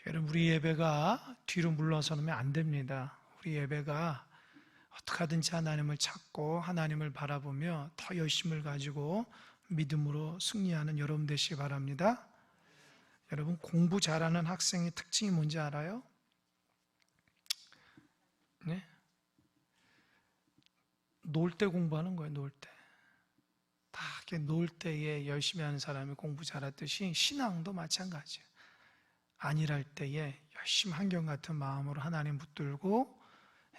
여러분, 우리 예배가 뒤로 물러서면 안 됩니다. 우리 예배가 어떻게 하든지 하나님을 찾고 하나님을 바라보며 더 열심을 가지고 믿음으로 승리하는 여러분 되시기 바랍니다. 여러분, 공부 잘하는 학생의 특징이 뭔지 알아요? 네? 놀 때 공부하는 거예요. 놀 때. 다 이렇게 놀 때에 열심히 하는 사람이 공부 잘하듯이 신앙도 마찬가지예요. 안일할 때에 열심히 한결같은 마음으로 하나님 붙들고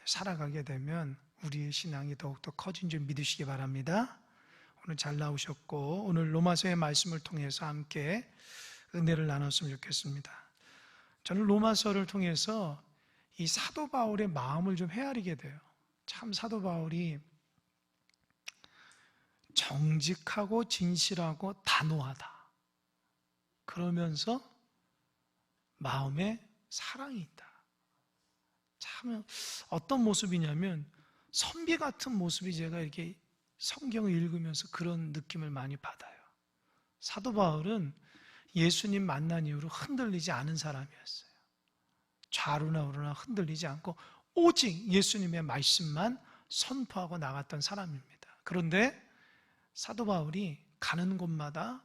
살아가게 되면 우리의 신앙이 더욱더 커진 줄 믿으시기 바랍니다. 오늘 잘 나오셨고, 오늘 로마서의 말씀을 통해서 함께 은혜를 나눴으면 좋겠습니다. 저는 로마서를 통해서 이 사도 바울의 마음을 좀 헤아리게 돼요. 참 사도 바울이 정직하고 진실하고 단호하다. 그러면서 마음에 사랑이 있다. 참 어떤 모습이냐면 선비 같은 모습이, 제가 이렇게 성경을 읽으면서 그런 느낌을 많이 받아요. 사도 바울은 예수님 만난 이후로 흔들리지 않은 사람이었어요. 좌로나 우로나 흔들리지 않고 오직 예수님의 말씀만 선포하고 나갔던 사람입니다. 그런데 사도 바울이 가는 곳마다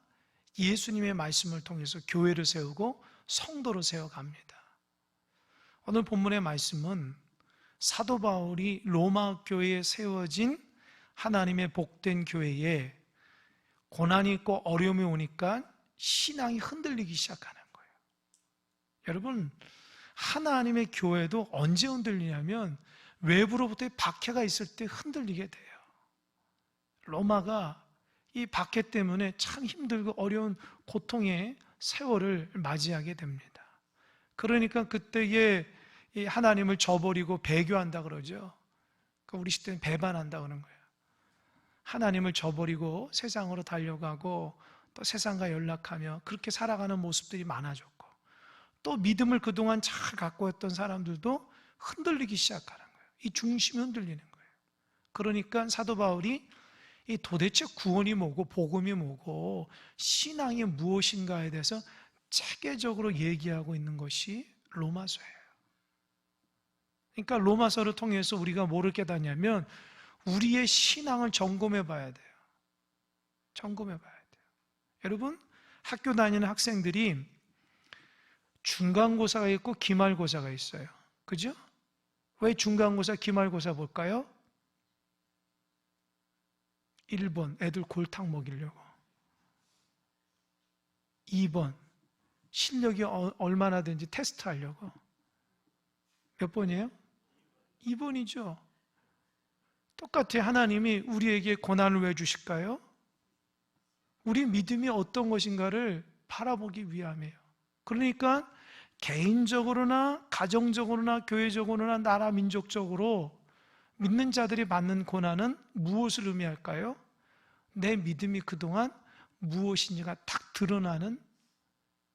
예수님의 말씀을 통해서 교회를 세우고 성도를 세워갑니다. 오늘 본문의 말씀은 사도 바울이 로마 교회에 세워진 하나님의 복된 교회에 고난이 있고 어려움이 오니까 신앙이 흔들리기 시작하는 거예요. 여러분, 하나님의 교회도 언제 흔들리냐면 외부로부터의 박해가 있을 때 흔들리게 돼요. 로마가 이 박해 때문에 참 힘들고 어려운 고통의 세월을 맞이하게 됩니다. 그러니까 그때에 하나님을 저버리고 배교한다 그러죠. 우리 시대는 배반한다 그러는 거예요. 하나님을 저버리고 세상으로 달려가고 또 세상과 연락하며 그렇게 살아가는 모습들이 많아졌고, 또 믿음을 그동안 잘 갖고 있던 사람들도 흔들리기 시작하는 거예요. 이 중심이 흔들리는 거예요. 그러니까 사도 바울이 이 도대체 구원이 뭐고 복음이 뭐고 신앙이 무엇인가에 대해서 체계적으로 얘기하고 있는 것이 로마서예요. 그러니까 로마서를 통해서 우리가 뭐를 깨닫냐면 우리의 신앙을 점검해 봐야 돼요. 점검해 봐야 돼요. 여러분, 학교 다니는 학생들이 중간고사가 있고 기말고사가 있어요. 그죠? 왜 중간고사, 기말고사 볼까요? 1번, 애들 골탕 먹이려고. 2번, 실력이 얼마나 되는지 테스트 하려고. 몇 번이에요? 2번이죠. 똑같아요. 하나님이 우리에게 고난을 왜 주실까요? 우리 믿음이 어떤 것인가를 바라보기 위함이에요. 그러니까 개인적으로나 가정적으로나 교회적으로나 나라 민족적으로 믿는 자들이 받는 고난은 무엇을 의미할까요? 내 믿음이 그동안 무엇인지가 딱 드러나는,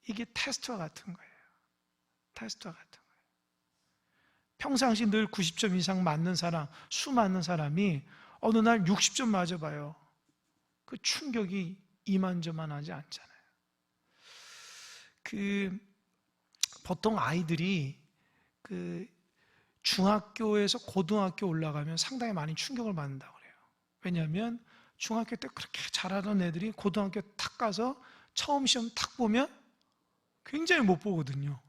이게 테스트와 같은 거예요. 테스트와 같은 거예요. 평상시 늘 90점 이상 맞는 사람, 수 맞는 사람이 어느 날 60점 맞아봐요. 그 충격이 이만저만하지 않잖아요. 보통 아이들이 중학교에서 고등학교 올라가면 상당히 많이 충격을 받는다고 그래요. 왜냐하면 중학교 때 그렇게 잘하던 애들이 고등학교 탁 가서 처음 시험 탁 보면 굉장히 못 보거든요.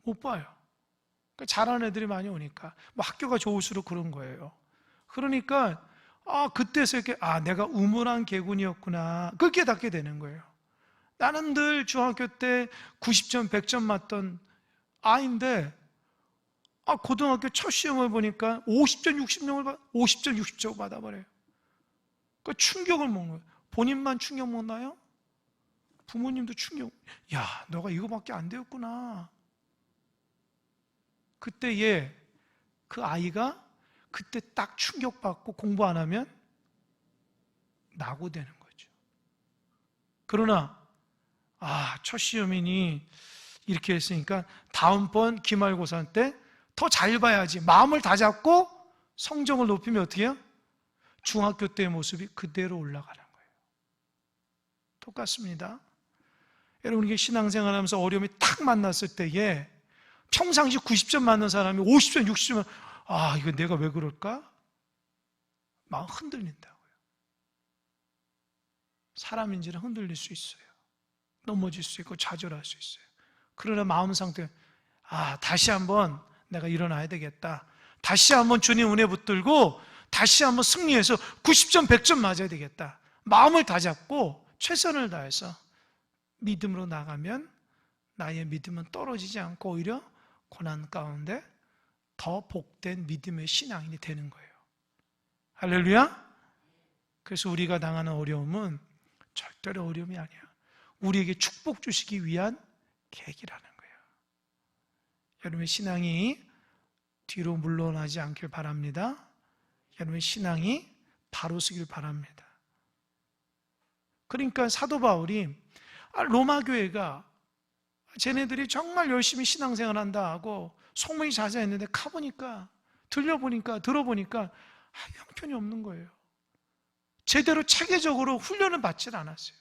못 봐요. 그러니까 잘하는 애들이 많이 오니까 뭐 학교가 좋을수록 그런 거예요. 그러니까 그때서 이렇게 내가 우물안 개군이었구나, 그걸 깨닫게 되는 거예요. 나는 늘 중학교 때 90점, 100점 맞던 아이인데 고등학교 첫 시험을 보니까 50점, 60점 받아버려요. 그 충격을 먹는 거예요. 본인만 충격 먹나요? 부모님도 충격. 야, 너가 이거밖에 안 되었구나. 그때에 그 아이가 그때 딱 충격받고 공부 안 하면 낙오되는 거죠. 그러나 첫 시험이니 이렇게 했으니까 다음번 기말고사 때 더 잘 봐야지, 마음을 다잡고 성적을 높이면 어떻게 해요? 중학교 때의 모습이 그대로 올라가는 거예요. 똑같습니다. 여러분, 이게 신앙생활 하면서 어려움이 탁 만났을 때에 평상시 90점 맞는 사람이 50점, 60점, 이거 내가 왜 그럴까? 마음 흔들린다고요. 사람인지는 흔들릴 수 있어요. 넘어질 수 있고 좌절할 수 있어요. 그러나 마음 상태, 다시 한번 내가 일어나야 되겠다. 다시 한번 주님 은혜 붙들고 다시 한번 승리해서 90점, 100점 맞아야 되겠다. 마음을 다잡고 최선을 다해서 믿음으로 나가면 나의 믿음은 떨어지지 않고 오히려 고난 가운데 더 복된 믿음의 신앙인이 되는 거예요. 할렐루야. 그래서 우리가 당하는 어려움은 절대로 어려움이 아니야. 우리에게 축복 주시기 위한 계기라는 거예요. 여러분의 신앙이 뒤로 물러나지 않길 바랍니다. 여러분의 신앙이 바로 서길 바랍니다. 그러니까 사도 바울이 로마 교회가 쟤네들이 정말 열심히 신앙생활 한다 하고 소문이 자자했는데 가보니까, 들려보니까, 들어보니까 형편이 없는 거예요. 제대로 체계적으로 훈련을 받질 않았어요.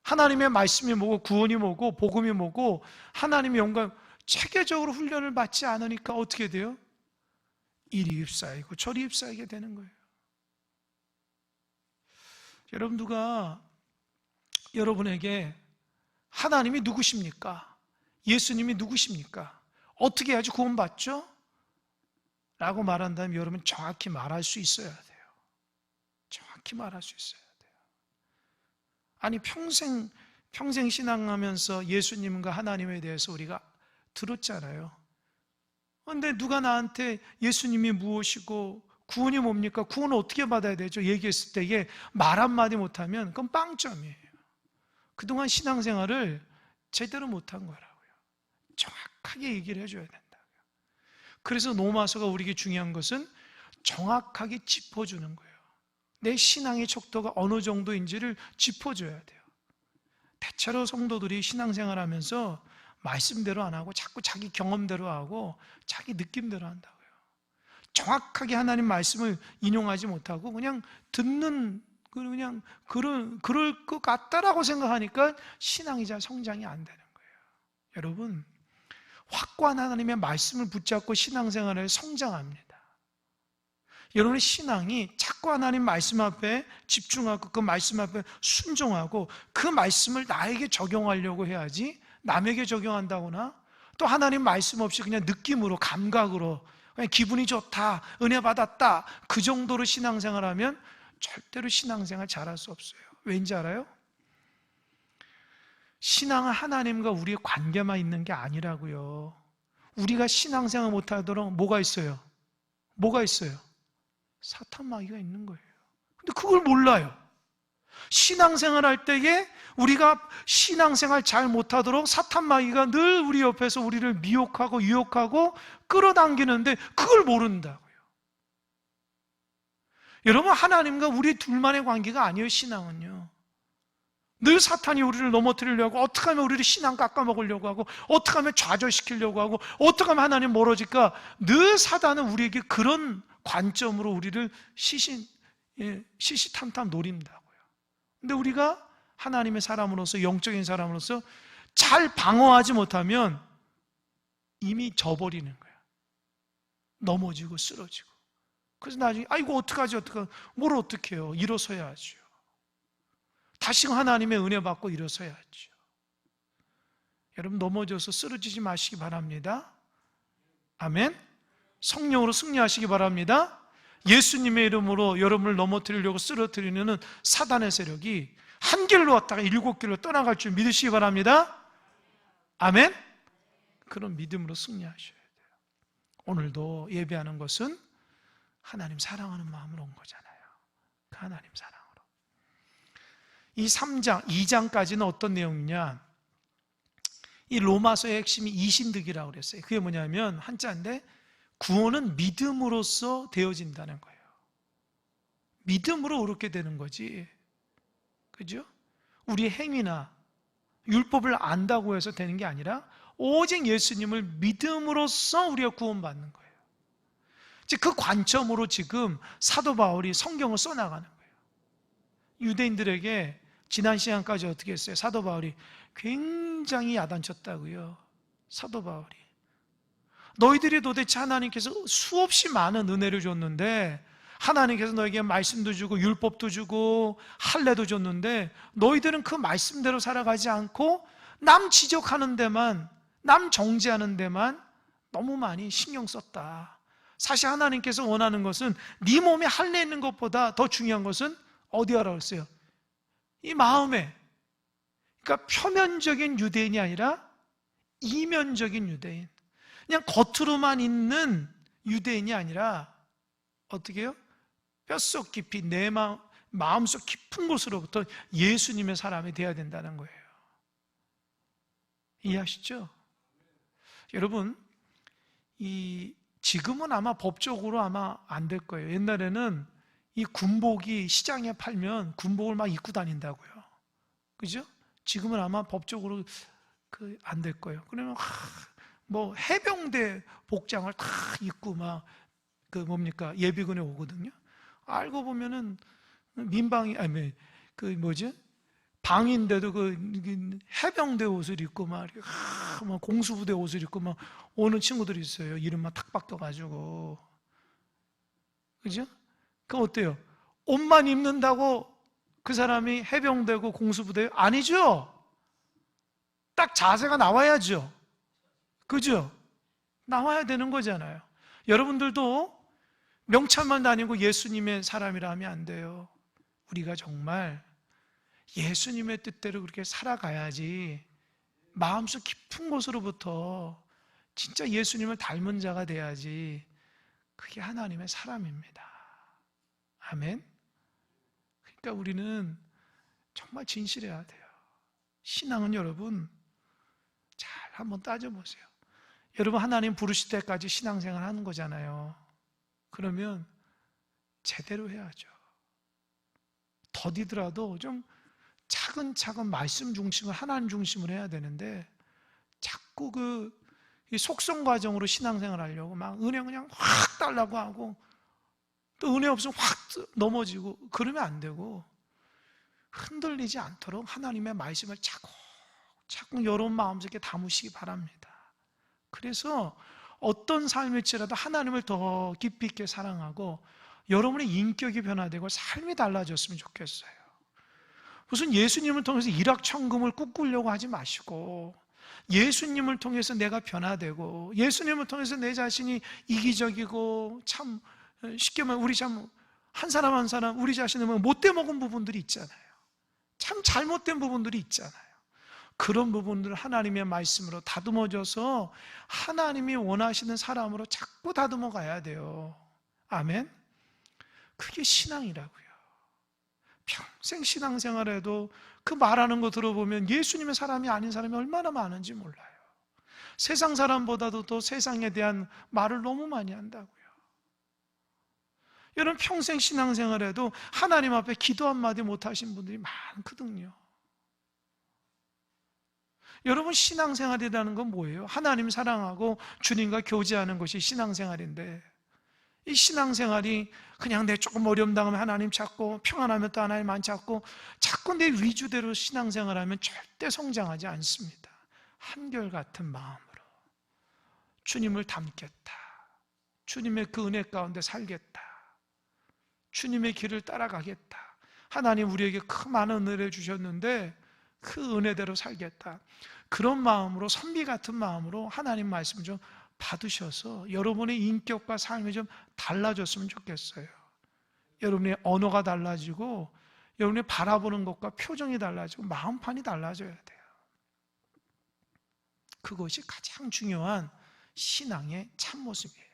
하나님의 말씀이 뭐고 구원이 뭐고 복음이 뭐고 하나님의 영광, 체계적으로 훈련을 받지 않으니까 어떻게 돼요? 이리 휩싸이고 저리 휩싸이게 되는 거예요. 여러분, 누가 여러분에게 하나님이 누구십니까? 예수님이 누구십니까? 어떻게 해야지 구원받죠? 라고 말한다면 여러분 정확히 말할 수 있어야 돼요. 정확히 말할 수 있어야 돼요. 아니, 평생 신앙하면서 예수님과 하나님에 대해서 우리가 들었잖아요. 그런데 누가 나한테 예수님이 무엇이고 구원이 뭡니까? 구원을 어떻게 받아야 되죠? 얘기했을 때에 말 한마디 못하면 그건 빵점이에요. 그동안 신앙생활을 제대로 못한 거라고요. 정확하게 얘기를 해줘야 된다고요. 그래서 로마서가 우리에게 중요한 것은 정확하게 짚어주는 거예요. 내 신앙의 척도가 어느 정도인지를 짚어줘야 돼요. 대체로 성도들이 신앙생활 하면서 말씀대로 안 하고 자꾸 자기 경험대로 하고 자기 느낌대로 한다고요. 정확하게 하나님 말씀을 인용하지 못하고 그냥 듣는, 그냥 그럴 것 같다라고 생각하니까 신앙이 잘 성장이 안 되는 거예요. 여러분, 확고한 하나님의 말씀을 붙잡고 신앙생활을 성장합니다. 여러분의 신앙이 자꾸 하나님 말씀 앞에 집중하고 그 말씀 앞에 순종하고 그 말씀을 나에게 적용하려고 해야지, 남에게 적용한다거나 또 하나님 말씀 없이 그냥 느낌으로, 감각으로 그냥 기분이 좋다, 은혜 받았다, 그 정도로 신앙생활하면 절대로 신앙생활 잘할 수 없어요. 왠지 알아요? 신앙은 하나님과 우리의 관계만 있는 게 아니라고요. 우리가 신앙생활 못하도록 뭐가 있어요? 뭐가 있어요? 사탄 마귀가 있는 거예요. 근데 그걸 몰라요. 신앙생활 할 때에 우리가 신앙생활 잘 못하도록 사탄 마귀가 늘 우리 옆에서 우리를 미혹하고 유혹하고 끌어당기는데 그걸 모른다고요. 여러분, 하나님과 우리 둘만의 관계가 아니에요. 신앙은요, 늘 사탄이 우리를 넘어뜨리려고, 어떻게 하면 우리를 신앙 깎아먹으려고 하고, 어떻게 하면 좌절시키려고 하고, 어떻게 하면 하나님 멀어질까, 늘 사단은 우리에게 그런 관점으로 우리를 시시탐탐 노린다고요. 근데 우리가 하나님의 사람으로서, 영적인 사람으로서 잘 방어하지 못하면 이미 져버리는 거야. 넘어지고 쓰러지고. 그래서 나중에 이거 어떡하지, 뭘 어떻게 해요? 일어서야죠. 다시 하나님의 은혜 받고 일어서야죠. 여러분, 넘어져서 쓰러지지 마시기 바랍니다. 아멘. 성령으로 승리하시기 바랍니다. 예수님의 이름으로 여러분을 넘어뜨리려고 쓰러뜨리는 사단의 세력이 한 길로 왔다가 7길로 떠나갈 줄 믿으시기 바랍니다. 아멘. 그런 믿음으로 승리하셔야 돼요. 오늘도 예배하는 것은 하나님 사랑하는 마음으로 온 거잖아요. 그 하나님 사랑으로. 이 3장, 2장까지는 어떤 내용이냐? 이 로마서의 핵심이 이신득이라고 그랬어요. 그게 뭐냐면 한자인데 구원은 믿음으로써 되어진다는 거예요. 믿음으로 그렇게 되는 거지. 그죠? 우리 행위나 율법을 안다고 해서 되는 게 아니라 오직 예수님을 믿음으로써 우리가 구원받는 거예요. 그 관점으로 지금 사도 바울이 성경을 써나가는 거예요. 유대인들에게 지난 시간까지 어떻게 했어요? 사도 바울이 굉장히 야단쳤다고요. 사도 바울이. 너희들이 도대체 하나님께서 수없이 많은 은혜를 줬는데, 하나님께서 너에게 말씀도 주고 율법도 주고 할례도 줬는데, 너희들은 그 말씀대로 살아가지 않고 남 지적하는 데만, 남 정죄하는 데만 너무 많이 신경 썼다. 사실 하나님께서 원하는 것은 네 몸에 할례 있는 것보다 더 중요한 것은 어디야라고 했어요? 이 마음에. 그러니까 표면적인 유대인이 아니라 이면적인 유대인, 그냥 겉으로만 있는 유대인이 아니라 어떻게 해요? 뼛속 깊이 내 마음속 깊은 곳으로부터 예수님의 사람이 되어야 된다는 거예요. 이해하시죠? 여러분, 지금은 아마 법적으로 아마 안 될 거예요. 옛날에는 이 군복이 시장에 팔면 군복을 막 입고 다닌다고요. 그죠? 지금은 아마 법적으로 안 될 거예요. 그러면 뭐 해병대 복장을 다 입고 막 예비군에 오거든요. 알고 보면은 민방위 방인데도 해병대 옷을 입고 막 공수부대 옷을 입고 막 오는 친구들이 있어요. 이름만 탁 바꿔가지고. 그죠? 그럼 어때요? 옷만 입는다고 그 사람이 해병대고 공수부대요? 아니죠? 딱 자세가 나와야죠. 그죠? 나와야 되는 거잖아요. 여러분들도 명찰만 다니고 예수님의 사람이라 하면 안 돼요. 우리가 정말 예수님의 뜻대로 그렇게 살아가야지 마음속 깊은 곳으로부터 진짜 예수님을 닮은 자가 돼야지 그게 하나님의 사람입니다. 아멘. 그러니까 우리는 정말 진실해야 돼요. 신앙은 여러분 잘 한번 따져보세요. 여러분 하나님 부르실 때까지 신앙생활 하는 거잖아요. 그러면 제대로 해야죠. 더디더라도 좀 차근차근 말씀 중심을, 하나님 중심으로 해야 되는데 자꾸 이 속성 과정으로 신앙생활 하려고 막 은혜 그냥 확 달라고 하고 또 은혜 없으면 확 넘어지고 그러면 안 되고, 흔들리지 않도록 하나님의 말씀을 차곡차곡 여러분 마음속에 담으시기 바랍니다. 그래서 어떤 삶일지라도 하나님을 더 깊이 있게 사랑하고 여러분의 인격이 변화되고 삶이 달라졌으면 좋겠어요. 무슨 예수님을 통해서 일확천금을 꿈꾸려고 하지 마시고, 예수님을 통해서 내가 변화되고, 예수님을 통해서 내 자신이 이기적이고 참 쉽게 말하면 우리 참 한 사람 한 사람 우리 자신을 못돼 먹은 부분들이 있잖아요. 참 잘못된 부분들이 있잖아요. 그런 부분들을 하나님의 말씀으로 다듬어져서 하나님이 원하시는 사람으로 자꾸 다듬어 가야 돼요. 아멘. 그게 신앙이라고요. 평생 신앙생활에도 그 말하는 거 들어보면 예수님의 사람이 아닌 사람이 얼마나 많은지 몰라요. 세상 사람보다도 더 세상에 대한 말을 너무 많이 한다고요. 여러분 평생 신앙생활에도 하나님 앞에 기도 한마디 못하신 분들이 많거든요. 여러분 신앙생활이라는 건 뭐예요? 하나님 사랑하고 주님과 교제하는 것이 신앙생활인데, 이 신앙생활이 그냥 내 조금 어려움 당하면 하나님 찾고 평안하면 또 하나님 안 찾고 자꾸 내 위주대로 신앙생활하면 절대 성장하지 않습니다. 한결같은 마음으로 주님을 닮겠다, 주님의 그 은혜 가운데 살겠다, 주님의 길을 따라가겠다, 하나님 우리에게 큰 많은 은혜를 주셨는데 그 은혜대로 살겠다, 그런 마음으로, 선비 같은 마음으로 하나님 말씀 좀 받으셔서 여러분의 인격과 삶이 좀 달라졌으면 좋겠어요. 여러분의 언어가 달라지고 여러분의 바라보는 것과 표정이 달라지고 마음판이 달라져야 돼요. 그것이 가장 중요한 신앙의 참모습이에요.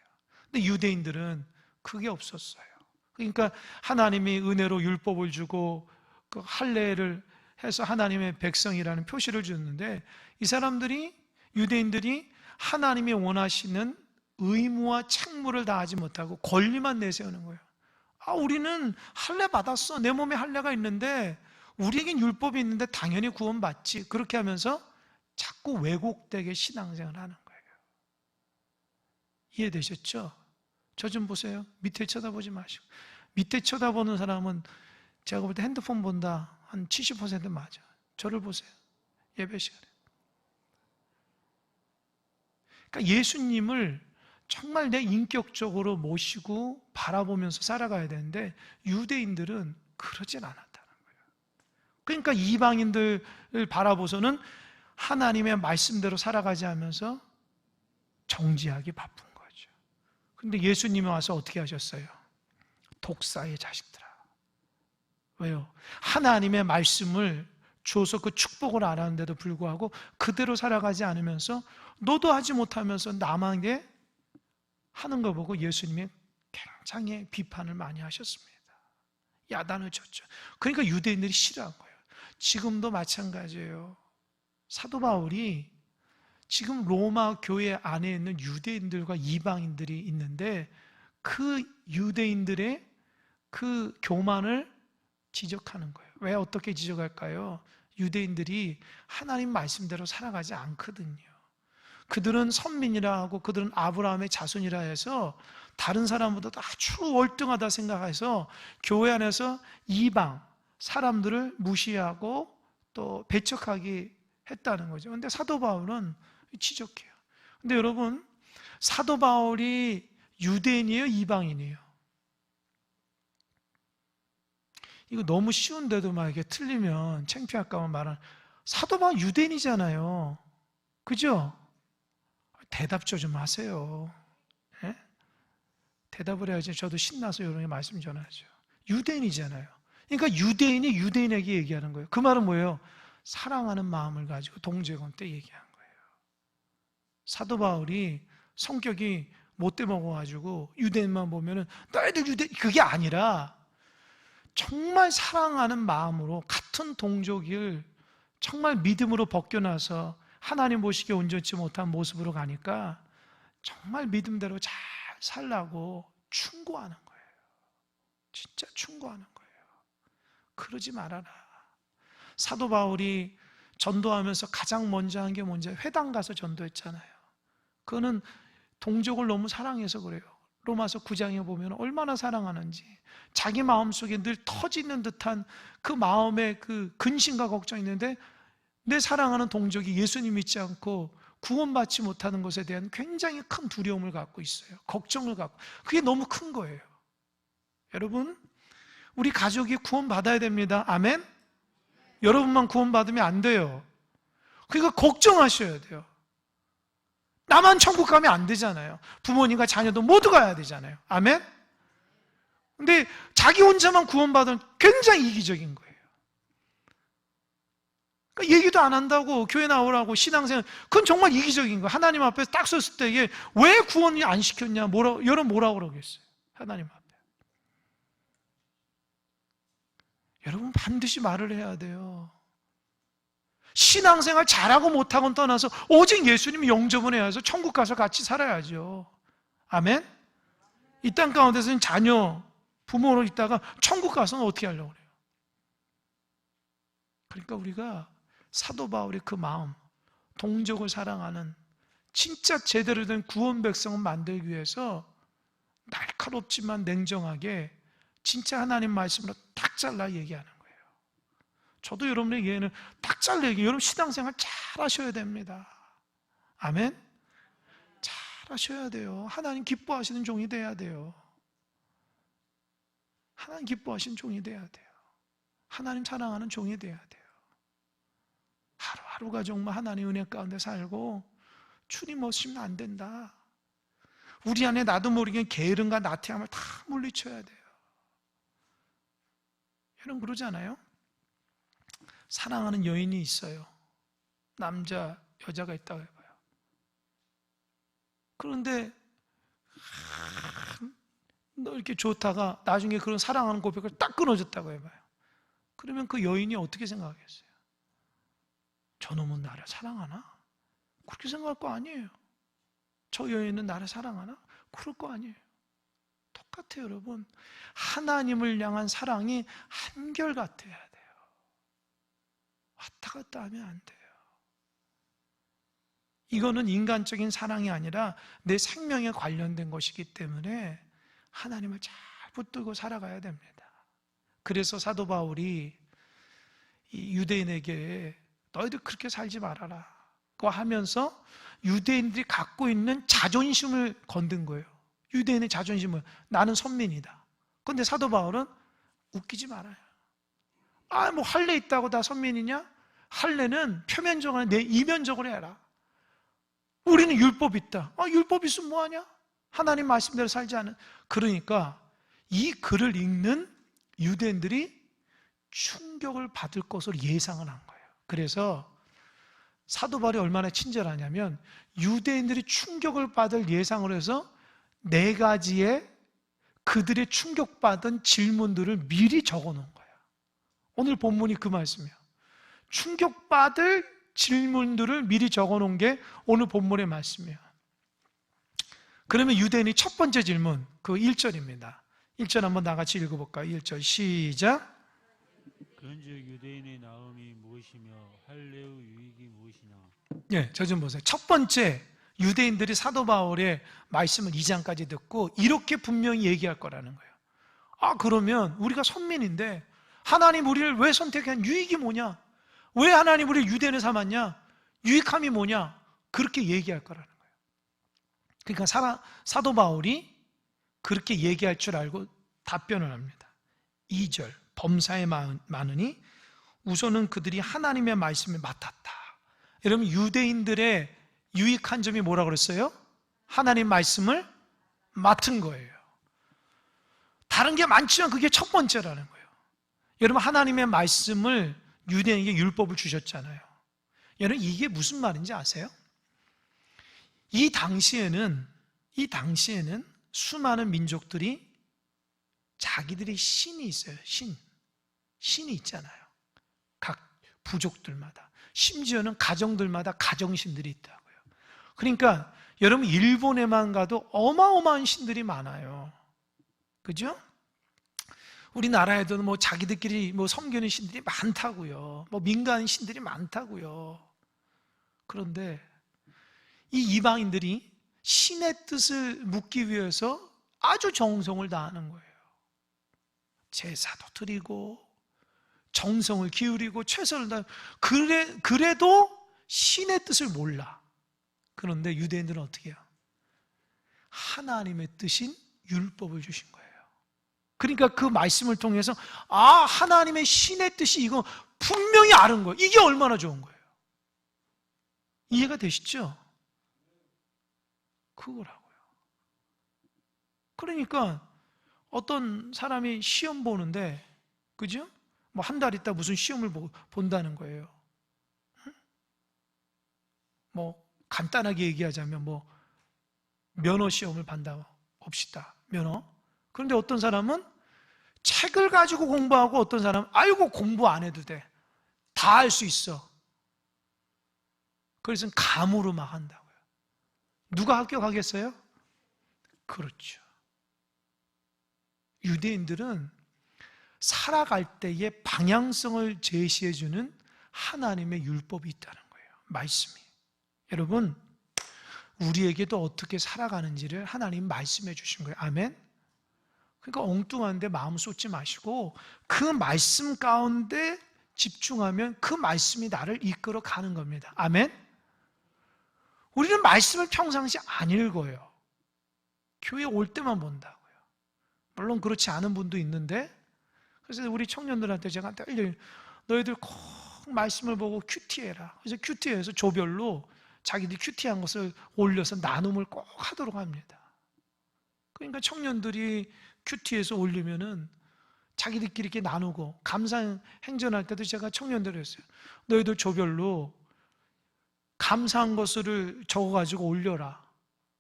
근데 유대인들은 그게 없었어요. 그러니까 하나님이 은혜로 율법을 주고 그 할례를 해서 하나님의 백성이라는 표시를 줬는데, 이 사람들이, 유대인들이 하나님이 원하시는 의무와 책무를 다하지 못하고 권리만 내세우는 거예요. 우리는 할례 받았어. 내 몸에 할례가 있는데, 우리에겐 율법이 있는데 당연히 구원받지. 그렇게 하면서 자꾸 왜곡되게 신앙생활을 하는 거예요. 이해되셨죠? 저 좀 보세요. 밑에 쳐다보지 마시고. 밑에 쳐다보는 사람은 제가 볼 때 핸드폰 본다 한 70% 맞아. 저를 보세요. 예배 시간에. 그러니까 예수님을 정말 내 인격적으로 모시고 바라보면서 살아가야 되는데 유대인들은 그러진 않았다는 거예요. 그러니까 이방인들을 바라보서는 하나님의 말씀대로 살아가지 않으면서 정지하기 바쁜 거죠. 그런데 예수님이 와서 어떻게 하셨어요? 독사의 자식들아. 왜요? 하나님의 말씀을 주어서 그 축복을 알았는데도 불구하고 그대로 살아가지 않으면서 너도 하지 못하면서 남에게 하는 거 보고 예수님이 굉장히 비판을 많이 하셨습니다. 야단을 쳤죠. 그러니까 유대인들이 싫어한 거예요. 지금도 마찬가지예요. 사도 바울이 지금 로마 교회 안에 있는 유대인들과 이방인들이 있는데 그 유대인들의 그 교만을 지적하는 거예요. 왜 어떻게 지적할까요? 유대인들이 하나님 말씀대로 살아가지 않거든요. 그들은 선민이라 하고 그들은 아브라함의 자손이라 해서 다른 사람보다 아주 월등하다 생각해서 교회 안에서 이방 사람들을 무시하고 또 배척하게 했다는 거죠. 그런데 사도 바울은 지적해요. 근데 여러분, 사도 바울이 유대인이에요? 이방인이에요? 이거 너무 쉬운데도 막 이렇게 틀리면 창피할까봐 말하는, 사도 바울 유대인이잖아요. 그죠? 대답 좀 하세요. 예? 대답을 해야지 저도 신나서 여러분에게 말씀 전하죠. 유대인이잖아요. 그러니까 유대인이 유대인에게 얘기하는 거예요. 그 말은 뭐예요? 사랑하는 마음을 가지고 동제건 때 얘기한 거예요. 사도 바울이 성격이 못돼 먹어가지고 유대인만 보면은 너희들 유대인, 그게 아니라 정말 사랑하는 마음으로 같은 동족을 정말 믿음으로 벗겨나서 하나님 보시기에 온전치 못한 모습으로 가니까 정말 믿음대로 잘 살라고 충고하는 거예요. 진짜 충고하는 거예요. 그러지 말아라. 사도 바울이 전도하면서 가장 먼저 한 게 뭔지 회당 가서 전도했잖아요. 그거는 동족을 너무 사랑해서 그래요. 로마서 9장에 보면 얼마나 사랑하는지, 자기 마음속에 늘 터지는 듯한 그 마음의 그 근심과 걱정이 있는데 내 사랑하는 동족이 예수님 믿지 않고 구원받지 못하는 것에 대한 굉장히 큰 두려움을 갖고 있어요. 걱정을 갖고. 그게 너무 큰 거예요. 여러분, 우리 가족이 구원받아야 됩니다. 아멘? 여러분만 구원받으면 안 돼요. 그러니까 걱정하셔야 돼요. 나만 천국 가면 안 되잖아요. 부모님과 자녀도 모두 가야 되잖아요. 아멘? 근데 자기 혼자만 구원받으면 굉장히 이기적인 거예요. 그러니까 얘기도 안 한다고 교회 나오라고 신앙생활, 그건 정말 이기적인 거예요. 하나님 앞에 딱 섰을 때 이게 왜 구원이 안 시켰냐, 여러분 뭐라고 그러겠어요? 하나님 앞에. 여러분 반드시 말을 해야 돼요. 신앙생활 잘하고 못하고는 떠나서 오직 예수님이 영접을 해야 해서 천국 가서 같이 살아야죠. 아멘? 이 땅 가운데서는 자녀, 부모로 있다가 천국 가서는 어떻게 하려고 그래요? 그러니까 우리가 사도 바울의 그 마음, 동족을 사랑하는 진짜 제대로 된 구원 백성을 만들기 위해서 날카롭지만 냉정하게 진짜 하나님 말씀으로 딱 잘라 얘기하는 거예요. 저도 여러분에게는 딱 잘라 얘기해요. 여러분 신앙생활 잘 하셔야 됩니다. 아멘? 잘 하셔야 돼요. 하나님 기뻐하시는 종이 돼야 돼요. 하나님 기뻐하시는 종이 돼야 돼요. 하나님 사랑하는 종이 돼야 돼요. 하루하루가 정말 하나님 은혜 가운데 살고 주님 없이는 안 된다. 우리 안에 나도 모르게 게으름과 나태함을 다 물리쳐야 돼요. 여러분 그러지 않아요? 사랑하는 여인이 있어요. 남자, 여자가 있다고 해봐요. 그런데 너 이렇게 좋다가 나중에 그런 사랑하는 고백을 딱 끊어졌다고 해봐요. 그러면 그 여인이 어떻게 생각하겠어요? 저놈은 나를 사랑하나? 그렇게 생각할 거 아니에요. 저 여인은 나를 사랑하나? 그럴 거 아니에요. 똑같아요, 여러분. 하나님을 향한 사랑이 한결같아야 돼요. 왔다 갔다 하면 안 돼요. 이거는 인간적인 사랑이 아니라 내 생명에 관련된 것이기 때문에 하나님을 잘 붙들고 살아가야 됩니다. 그래서 사도 바울이 이 유대인에게 너희들 그렇게 살지 말아라. 그거 하면서 유대인들이 갖고 있는 자존심을 건든 거예요. 유대인의 자존심을, 나는 선민이다. 그런데 사도 바울은 웃기지 말아요. 뭐 할례 있다고 다 선민이냐? 할례는 표면적으로 아니라 이면적으로 해라. 우리는 율법 있다. 율법 있으면 뭐하냐? 하나님 말씀대로 살지 않은. 그러니까 이 글을 읽는 유대인들이 충격을 받을 것으로 예상을 한 거예요. 그래서 사도 바울이 얼마나 친절하냐면 유대인들이 충격을 받을 예상을 해서 4가지의 그들의 충격받은 질문들을 미리 적어 놓은 거예요. 오늘 본문이 그 말씀이에요. 충격받을 질문들을 미리 적어 놓은 게 오늘 본문의 말씀이에요. 그러면 유대인의 첫 번째 질문, 그 1절입니다. 1절 한번 다 같이 읽어볼까요? 1절 시작. 그런즉 유대인의 나음이 무엇이며 할례의 유익이 무엇이냐? 예, 저 좀 보세요. 첫 번째, 유대인들이 사도 바울의 말씀을 2장까지 듣고 이렇게 분명히 얘기할 거라는 거예요. 그러면 우리가 선민인데 하나님 우리를 왜 선택한 유익이 뭐냐? 왜 하나님 우리를 유대인을 삼았냐? 유익함이 뭐냐? 그렇게 얘기할 거라는 거예요. 그러니까 사도 바울이 그렇게 얘기할 줄 알고 답변을 합니다. 2절, 범사에 많으니 우선은 그들이 하나님의 말씀을 맡았다. 여러분, 유대인들의 유익한 점이 뭐라고 그랬어요? 하나님 말씀을 맡은 거예요. 다른 게 많지만 그게 첫 번째라는 거예요. 여러분, 하나님의 말씀을 유대인에게 율법을 주셨잖아요. 여러분, 이게 무슨 말인지 아세요? 이 당시에는 수많은 민족들이 자기들의 신이 있어요. 신이 있잖아요. 각 부족들마다. 심지어는 가정들마다 가정신들이 있다고요. 그러니까 여러분, 일본에만 가도 어마어마한 신들이 많아요. 그죠? 우리나라에도 자기들끼리 섬기는 신들이 많다고요. 민간 신들이 많다고요. 그런데 이 이방인들이 신의 뜻을 묻기 위해서 아주 정성을 다하는 거예요. 제사도 드리고 정성을 기울이고 최선을 다하고 그래도 신의 뜻을 몰라. 그런데 유대인들은 어떻게 해요? 하나님의 뜻인 율법을 주신 거예요. 그러니까 그 말씀을 통해서 하나님의 신의 뜻이 이거 분명히 아는 거예요. 이게 얼마나 좋은 거예요. 이해가 되시죠? 그거라고요. 그러니까 어떤 사람이 시험 보는데, 그죠? 한 달 있다 무슨 시험을 본다는 거예요. 간단하게 얘기하자면 면허 시험을 본다 봅시다. 면허. 그런데 어떤 사람은 책을 가지고 공부하고 어떤 사람은 공부 안 해도 돼. 다 할 수 있어. 그래서 감으로 막 한다고요. 누가 합격하겠어요? 그렇죠. 유대인들은 살아갈 때의 방향성을 제시해주는 하나님의 율법이 있다는 거예요. 말씀이. 여러분, 우리에게도 어떻게 살아가는지를 하나님 말씀해 주신 거예요. 아멘? 그러니까 엉뚱한데 마음 쏟지 마시고 그 말씀 가운데 집중하면 그 말씀이 나를 이끌어 가는 겁니다. 아멘? 우리는 말씀을 평상시 안 읽어요. 교회 올 때만 본다고요. 물론 그렇지 않은 분도 있는데, 그래서 우리 청년들한테 제가 너희들 꼭 말씀을 보고 큐티해라. 그래서 큐티해서 조별로 자기들이 큐티한 것을 올려서 나눔을 꼭 하도록 합니다. 그러니까 청년들이 큐티에서 올리면은 자기들끼리 이렇게 나누고, 감사 행전할 때도 제가 청년들을 했어요. 너희들 조별로 감사한 것을 적어가지고 올려라.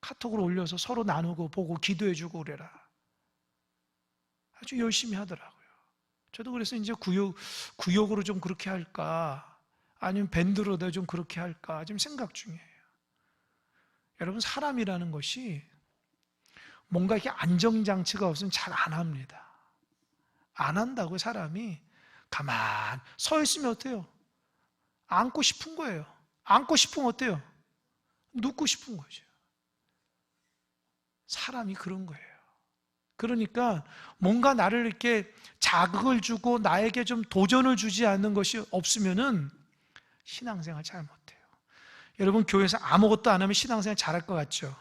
카톡으로 올려서 서로 나누고 보고 기도해주고 그래라. 아주 열심히 하더라고요. 저도 그래서 이제 구역으로 좀 그렇게 할까, 아니면 밴드로도 좀 그렇게 할까 지금 생각 중이에요. 여러분, 사람이라는 것이 뭔가 이렇게 안정장치가 없으면 잘 안 합니다. 안 한다고. 사람이 가만 서 있으면 어때요? 앉고 싶은 거예요. 앉고 싶으면 어때요? 눕고 싶은 거죠. 사람이 그런 거예요. 그러니까 뭔가 나를 이렇게 자극을 주고 나에게 좀 도전을 주지 않는 것이 없으면은 신앙생활 잘 못해요. 여러분 교회에서 아무것도 안 하면 신앙생활 잘할 것 같죠?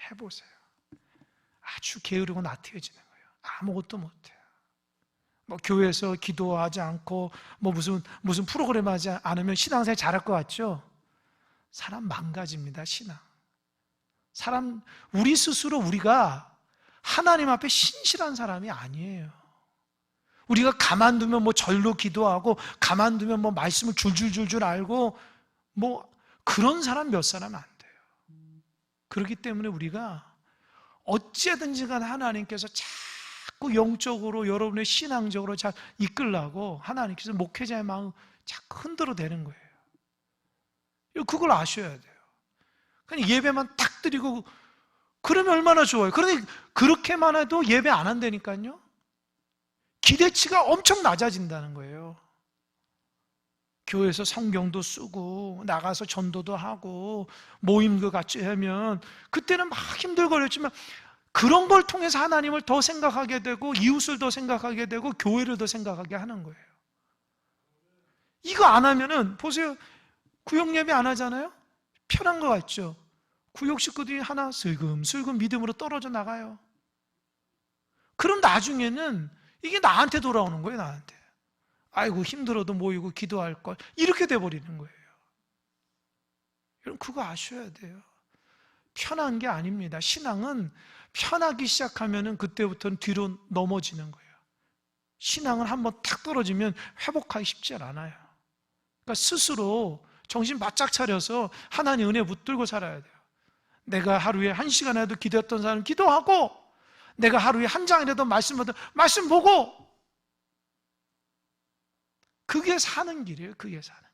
해보세요. 아주 게으르고 나태해지는 거예요. 아무것도 못해요. 뭐 교회에서 기도하지 않고 뭐 무슨 프로그램 하지 않으면 신앙생활 잘할 것 같죠? 사람 망가집니다. 신앙. 우리 스스로 우리가 하나님 앞에 신실한 사람이 아니에요. 우리가 가만두면 뭐 절로 기도하고 가만두면 뭐 말씀을 줄줄줄줄 알고 뭐 그런 사람 몇 사람 안 돼요. 그렇기 때문에 우리가 어찌든지 간 하나님께서 자꾸 영적으로 여러분의 신앙적으로 잘 이끌라고 하나님께서 목회자의 마음 자꾸 흔들어대는 거예요. 그걸 아셔야 돼요. 그냥 예배만 딱 드리고 그러면 얼마나 좋아요. 그런데 그렇게만 해도 예배 안 한다니까요. 기대치가 엄청 낮아진다는 거예요. 교회에서 성경도 쓰고 나가서 전도도 하고 모임도 같이 하면 그때는 막 힘들거렸지만 그런 걸 통해서 하나님을 더 생각하게 되고 이웃을 더 생각하게 되고 교회를 더 생각하게 하는 거예요. 이거 안 하면은 보세요. 구역 예배 안 하잖아요. 편한 거 같죠? 구역 식구들이 하나 슬금슬금 믿음으로 떨어져 나가요. 그럼 나중에는 이게 나한테 돌아오는 거예요. 나한테. 아이고 힘들어도 모이고 기도할 걸 이렇게 돼버리는 거예요. 여러분 그거 아셔야 돼요. 편한 게 아닙니다. 신앙은 편하기 시작하면은 그때부터는 뒤로 넘어지는 거예요. 신앙은 한번 탁 떨어지면 회복하기 쉽지 않아요. 그러니까 스스로 정신 바짝 차려서 하나님 은혜 붙들고 살아야 돼요. 내가 하루에 1시간이라도 기도했던 사람은 기도하고 내가 하루에 한 장이라도 말씀 보고 그게 사는 길이에요. 그게 사는 길.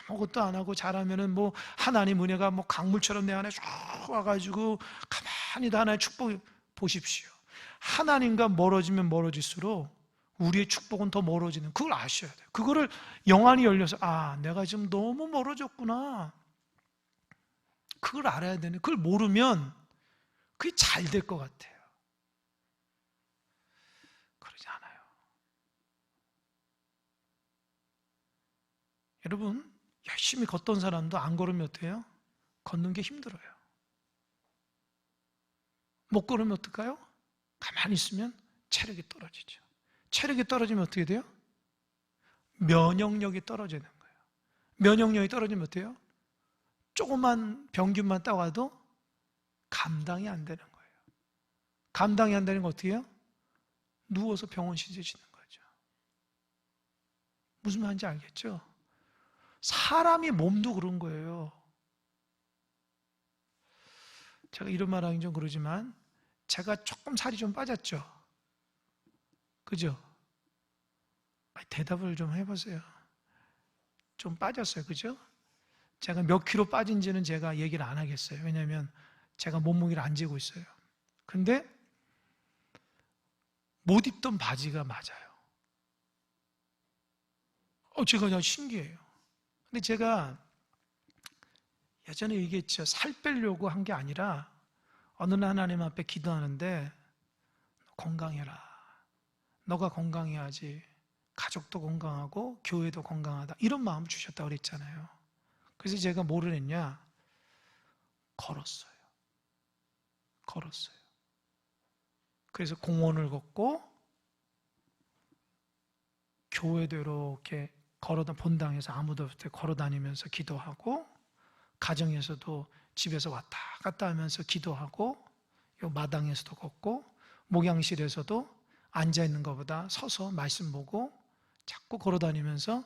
아무것도 안 하고 잘하면은 뭐 하나님 은혜가 뭐 강물처럼 내 안에 쭉 와가지고 가만히 다 하나의 축복 보십시오. 하나님과 멀어지면 멀어질수록 우리의 축복은 더 멀어지는 그걸 아셔야 돼요. 그거를 영안이 열려서 내가 지금 너무 멀어졌구나. 그걸 알아야 되는. 그걸 모르면 그게 잘 될 것 같아요. 그러지 않아요. 여러분 열심히 걷던 사람도 안 걸으면 어때요? 걷는 게 힘들어요. 못 걸으면 어떨까요? 가만히 있으면 체력이 떨어지죠. 체력이 떨어지면 어떻게 돼요? 면역력이 떨어지는 거예요. 면역력이 떨어지면 어때요? 조그만 병균만 따와도 감당이 안 되는 거예요. 감당이 안 되는 거 어떻게 해요? 누워서 병원 시제지는 거죠. 무슨 말인지 알겠죠? 사람이 몸도 그런 거예요. 제가 이런 말 하긴 좀 그러지만 제가 조금 살이 좀 빠졌죠? 그죠? 대답을 좀 해보세요. 좀 빠졌어요. 그죠? 제가 몇 킬로 빠진지는 제가 얘기를 안 하겠어요. 왜냐하면 제가 몸무게를 안 재고 있어요. 근데 못 입던 바지가 맞아요. 제가 그냥 신기해요. 근데 제가 예전에 얘기했죠. 살 빼려고 한 게 아니라 어느 날 하나님 앞에 기도하는데 건강해라. 너가 건강해야지 가족도 건강하고 교회도 건강하다. 이런 마음을 주셨다고 그랬잖아요. 그래서 제가 뭐를 했냐? 걸었어요. 그래서 공원을 걷고 교회도 이렇게 본당에서 아무도 없을 때 걸어다니면서 기도하고 가정에서도 집에서 왔다 갔다 하면서 기도하고 요 마당에서도 걷고 목양실에서도 앉아있는 것보다 서서 말씀 보고 자꾸 걸어다니면서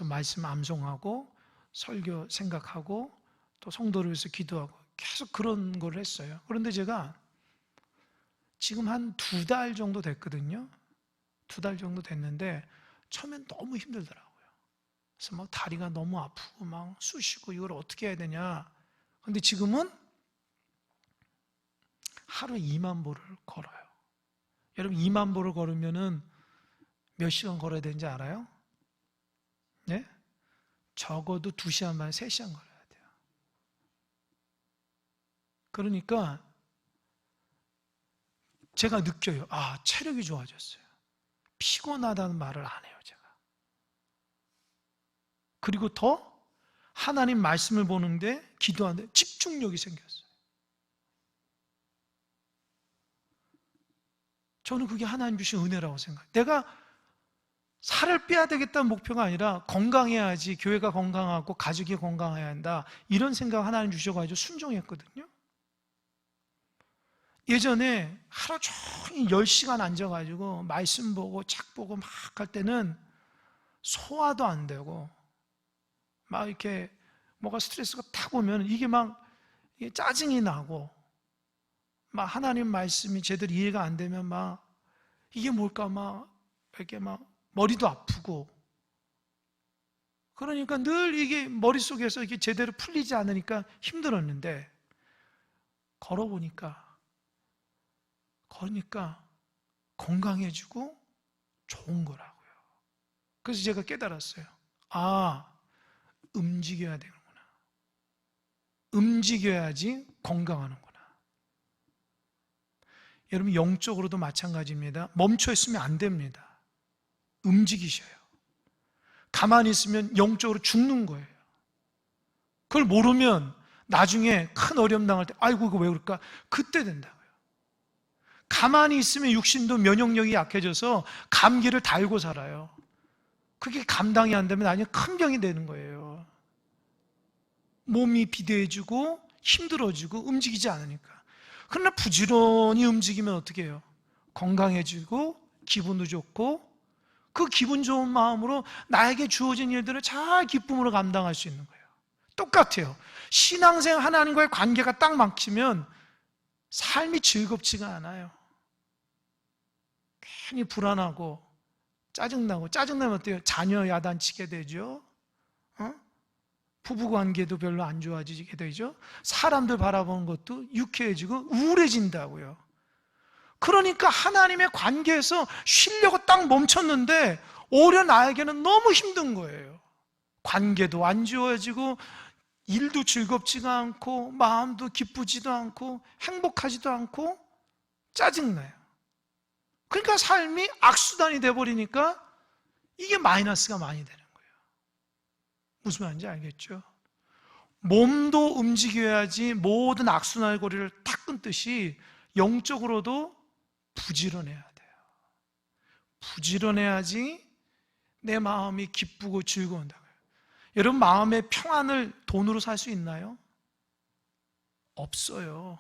말씀 암송하고 설교 생각하고 또 성도를 위해서 기도하고 계속 그런 걸 했어요. 그런데 제가 지금 한 2달 정도 됐거든요. 2달 정도 됐는데 처음엔 너무 힘들더라고요. 그래서 막 다리가 너무 아프고 막 쑤시고 이걸 어떻게 해야 되냐. 근데 지금은 하루에 2만 보를 걸어요. 여러분 2만 보를 걸으면은 몇 시간 걸어야 되는지 알아요? 네? 적어도 2시간 반, 3시간 걸어야 돼요. 그러니까 제가 느껴요. 체력이 좋아졌어요. 피곤하다는 말을 안 해요, 제가. 그리고 더 하나님 말씀을 보는데, 기도하는데 집중력이 생겼어요. 저는 그게 하나님 주신 은혜라고 생각해요. 내가 살을 빼야 되겠다는 목표가 아니라 건강해야지, 교회가 건강하고 가족이 건강해야 한다, 이런 생각 하나님 주셔가지고 순종했거든요. 예전에 하루 종일 10시간 앉아가지고 말씀 보고 책 보고 막 할 때는 소화도 안 되고 막 이렇게 뭐가 스트레스가 탁 오면 이게 막 짜증이 나고, 막 하나님 말씀이 제대로 이해가 안 되면 막 이게 뭘까 막 이렇게 막 머리도 아프고, 그러니까 늘 이게 머릿속에서 이게 제대로 풀리지 않으니까 힘들었는데, 걸어보니까 건강해지고 좋은 거라고요. 그래서 제가 깨달았어요. 아, 움직여야 되는구나. 움직여야지 건강하는구나. 여러분, 영적으로도 마찬가지입니다. 멈춰 있으면 안 됩니다. 움직이셔요. 가만히 있으면 영적으로 죽는 거예요. 그걸 모르면 나중에 큰 어려움 당할 때, 아이고 이거 왜 그럴까? 그때 된다고요. 가만히 있으면 육신도 면역력이 약해져서 감기를 달고 살아요. 그게 감당이 안 되면 나중에 큰 병이 되는 거예요. 몸이 비대해지고 힘들어지고 움직이지 않으니까. 그러나 부지런히 움직이면 어떻게 해요? 건강해지고 기분도 좋고, 그 기분 좋은 마음으로 나에게 주어진 일들을 잘 기쁨으로 감당할 수 있는 거예요. 똑같아요. 신앙생활, 하나님과의 관계가 딱 막히면 삶이 즐겁지가 않아요. 괜히 불안하고 짜증나고, 짜증나면 어때요? 자녀 야단치게 되죠. 부부관계도 별로 안 좋아지게 되죠. 사람들 바라보는 것도 유쾌해지고 우울해진다고요. 그러니까 하나님의 관계에서 쉬려고 딱 멈췄는데 오히려 나에게는 너무 힘든 거예요. 관계도 안 좋아지고 일도 즐겁지가 않고 마음도 기쁘지도 않고 행복하지도 않고 짜증나요. 그러니까 삶이 악순환이 돼버리니까 이게 마이너스가 많이 되는 거예요. 무슨 말인지 알겠죠? 몸도 움직여야지 모든 악순환의 고리를 탁 끊듯이 영적으로도 부지런해야 돼요. 부지런해야지 내 마음이 기쁘고 즐거운다고요. 여러분, 마음의 평안을 돈으로 살 수 있나요? 없어요.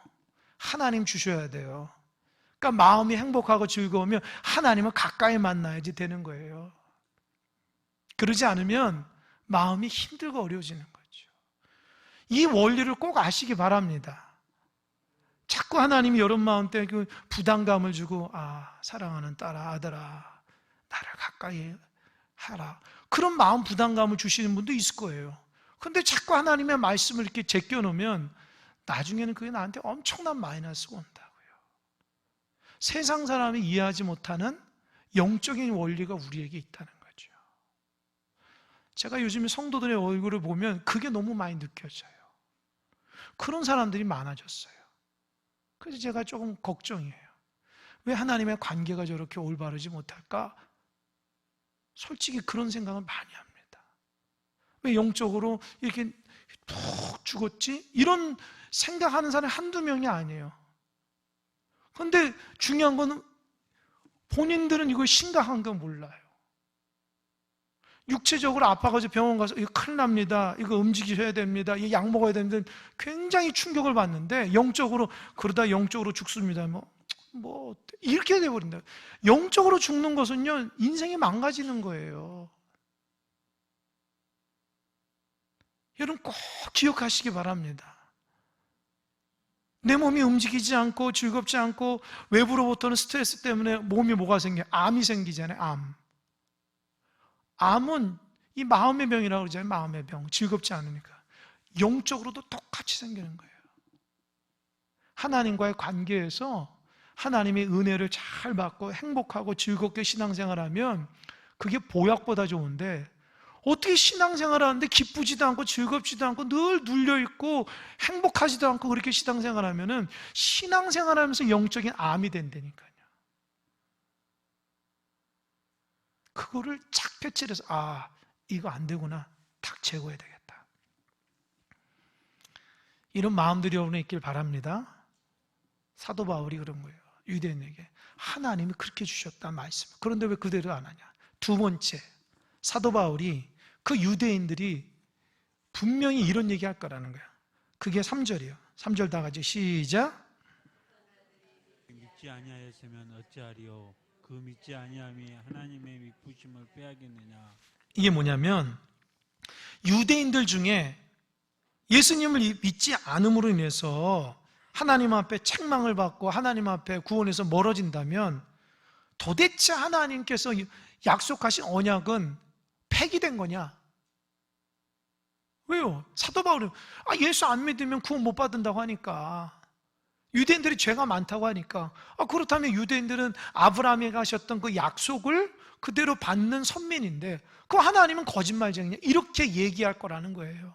하나님 주셔야 돼요. 그러니까 마음이 행복하고 즐거우면 하나님을 가까이 만나야지 되는 거예요. 그러지 않으면 마음이 힘들고 어려워지는 거죠. 이 원리를 꼭 아시기 바랍니다. 자꾸 하나님이 여러분 마음 때 그 부담감을 주고, 아, 사랑하는 딸아, 아들아, 나를 가까이 하라, 그런 마음 부담감을 주시는 분도 있을 거예요. 근데 자꾸 하나님의 말씀을 이렇게 제껴놓으면 나중에는 그게 나한테 엄청난 마이너스가 온다고요. 세상 사람이 이해하지 못하는 영적인 원리가 우리에게 있다는 거죠. 제가 요즘에 성도들의 얼굴을 보면 그게 너무 많이 느껴져요. 그런 사람들이 많아졌어요. 그래서 제가 조금 걱정이에요. 왜 하나님의 관계가 저렇게 올바르지 못할까? 솔직히 그런 생각을 많이 합니다. 왜 영적으로 이렇게 푹 죽었지? 이런 생각하는 사람이 한두 명이 아니에요. 그런데 중요한 건 본인들은 이걸 심각한 건 몰라요. 육체적으로 아파가지고 병원 가서 이거 큰일 납니다, 이거 움직이셔야 됩니다, 이거 약 먹어야 됩니다, 굉장히 충격을 받는데 영적으로, 그러다 영적으로 죽습니다, 뭐 이렇게 돼버린다. 영적으로 죽는 것은요, 인생이 망가지는 거예요. 여러분 꼭 기억하시기 바랍니다. 내 몸이 움직이지 않고 즐겁지 않고 외부로부터는 스트레스 때문에 몸이 뭐가 생겨요? 암이 생기잖아요. 암은 이 마음의 병이라고 그러잖아요. 마음의 병. 즐겁지 않으니까. 영적으로도 똑같이 생기는 거예요. 하나님과의 관계에서 하나님의 은혜를 잘 받고 행복하고 즐겁게 신앙생활하면 그게 보약보다 좋은데, 어떻게 신앙생활하는데 기쁘지도 않고 즐겁지도 않고 늘 눌려있고 행복하지도 않고 그렇게 신앙생활하면은 신앙생활하면서 영적인 암이 된다니까요. 그거를 착 펼치려서 이거 안 되구나. 탁 제거해야 되겠다. 이런 마음들이 여러분에 있길 바랍니다. 사도 바울이 그런 거예요. 유대인에게 하나님이 그렇게 주셨다 말씀. 그런데 왜 그대로 안 하냐? 두 번째, 사도 바울이 그 유대인들이 분명히 이런 얘기 할 거라는 거야. 그게 3절이에요. 3절 다 같이 시작. 믿지 아니하였으면 어찌하리요? 그 믿지 아니함이 하나님의 미쁘심을 빼앗겠느냐? 이게 뭐냐면 유대인들 중에 예수님을 믿지 않음으로 인해서 하나님 앞에 책망을 받고 하나님 앞에 구원에서 멀어진다면 도대체 하나님께서 약속하신 언약은 폐기된 거냐? 왜요? 사도 바울은 예수 안 믿으면 구원 못 받는다고 하니까, 유대인들이 죄가 많다고 하니까, 그렇다면 유대인들은 아브라함이 가셨던 그 약속을 그대로 받는 선민인데 그 하나님은 거짓말쟁이냐? 이렇게 얘기할 거라는 거예요.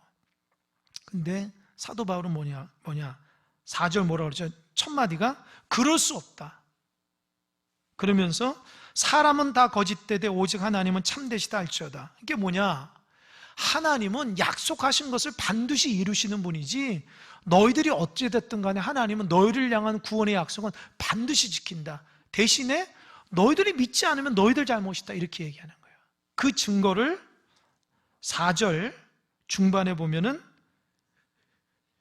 근데 사도 바울은 뭐냐? 4절 뭐라 그러죠? 첫 마디가 그럴 수 없다. 그러면서 사람은 다 거짓되되 오직 하나님은 참되시다 할지어다. 이게 뭐냐? 하나님은 약속하신 것을 반드시 이루시는 분이지, 너희들이 어찌됐든 간에 하나님은 너희를 향한 구원의 약속은 반드시 지킨다. 대신에 너희들이 믿지 않으면 너희들 잘못이다. 이렇게 얘기하는 거예요. 그 증거를 4절 중반에 보면은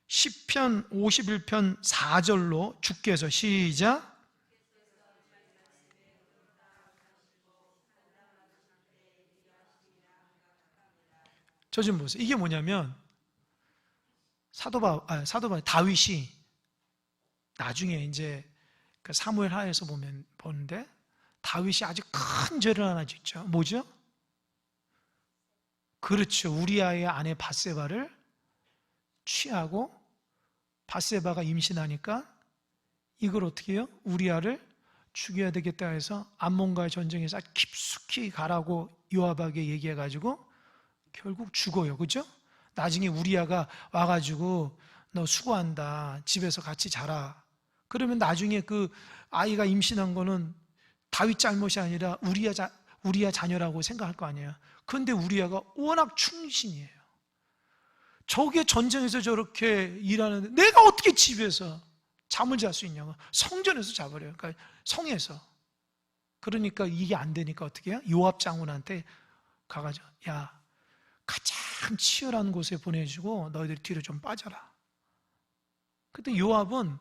시편 51편 4절로 주께서 시작. 저 좀 보세요. 이게 뭐냐면 사도 바울 다윗이 나중에 이제 그 사무엘 하에서 보는데 다윗이 아주 큰 죄를 하나 짓죠. 뭐죠? 그렇죠. 우리아의 아내 밧세바를 취하고 밧세바가 임신하니까 이걸 어떻게 해요? 우리아를 죽여야 되겠다 해서 암몬과의 전쟁에서 깊숙이 가라고 요압에게 얘기해가지고 결국 죽어요. 그죠? 나중에 우리아가 와가지고 너 수고한다. 집에서 같이 자라. 그러면 나중에 그 아이가 임신한 거는 다윗 잘못이 아니라 우리아 자녀라고 생각할 거 아니에요. 그런데 우리아가 워낙 충신이에요. 저게 전쟁에서 저렇게 일하는데 내가 어떻게 집에서 잠을 잘 수 있냐고. 성전에서 자버려요. 그러니까 성에서. 그러니까 이게 안 되니까 어떻게 해요? 요압 장군한테 가가지고 가장 치열한 곳에 보내주고 너희들 뒤로 좀 빠져라. 그때 요압은